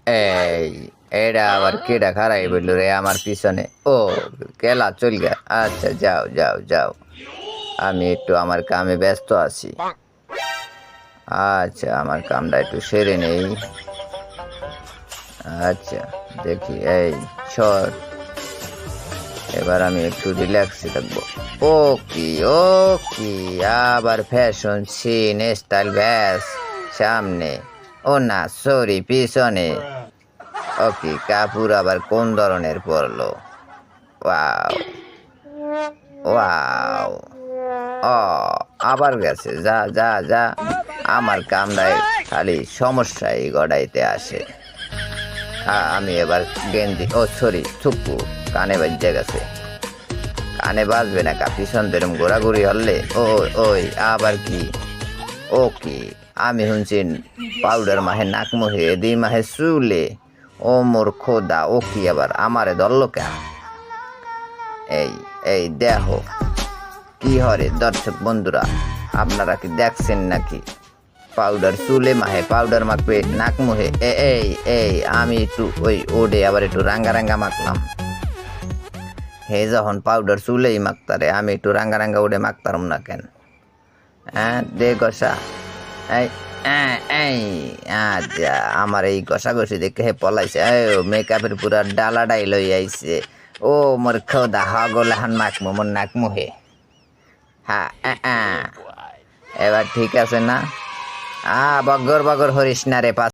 এই এটা আবার কেডা খারাই বলল রে আমার পিছনে। ও কেলা চল গা। আচ্ছা যাও যাও যাও, আমি একটু আমার কামে ব্যস্ত আছি। আচ্ছা আমার কামটা একটু সেরে নেই। আচ্ছা দেখি, এই সর, এবার আমি একটু রিল্যাক্সে থাকবো। ও কি, ও কি, আবার ফ্যাশন সিন স্টাইল ব্যাস সামনে, ও না সরি পিছনে। ওকে, কাপড় আবার কোন ধরনের পরলো? ওয়াও ওয়াও, ও আবার গেছে, যা যা যা, আমার কামড়ায় খালি সমস্যাই গড়াইতে আসে। আমি এবার গেঞ্জি, ও সরি থুকু, কানে বাজে গেছে। কানে বাজবে না কা, পিছন তেরম ঘোরাঘুরি হলে। ও ওই আবার কি, ও কি, আমি শুনছি পাউডার মাহে নাক মুহে, 2 মাহে চুলে। ও মোর খোদা, ও কি আবার আমারে ধরলো কেন? এই এই দেখো কি হরে দর্শক বন্ধুরা, আপনারা কি দেখছেন নাকি? পাউডার চুলে মাহে, পাউডার মাখবে নাক মুহে। এই এই আমি একটু ওই ওডে আবার একটু রাঙ্গা রাঙ্গা মাখলাম। হে যখন পাউডার চুলেই মাখতারে, আমি একটু রাঙ্গা রাঙ্গা ওডে মাখতারম না কেন? হ্যাঁ দে গসা। এই এই আচ্ছা, আমার এই ঘষাঘষি দেখে হে পলাইছে। মেকআপের পুরা ডালাডাই লই আইছে। ও মোর খোদা, হগলাহান মাখমু মোর নাক মুহে। হ্যাঁ এবার ঠিক আছে না? বগর বগর হরিস না রে।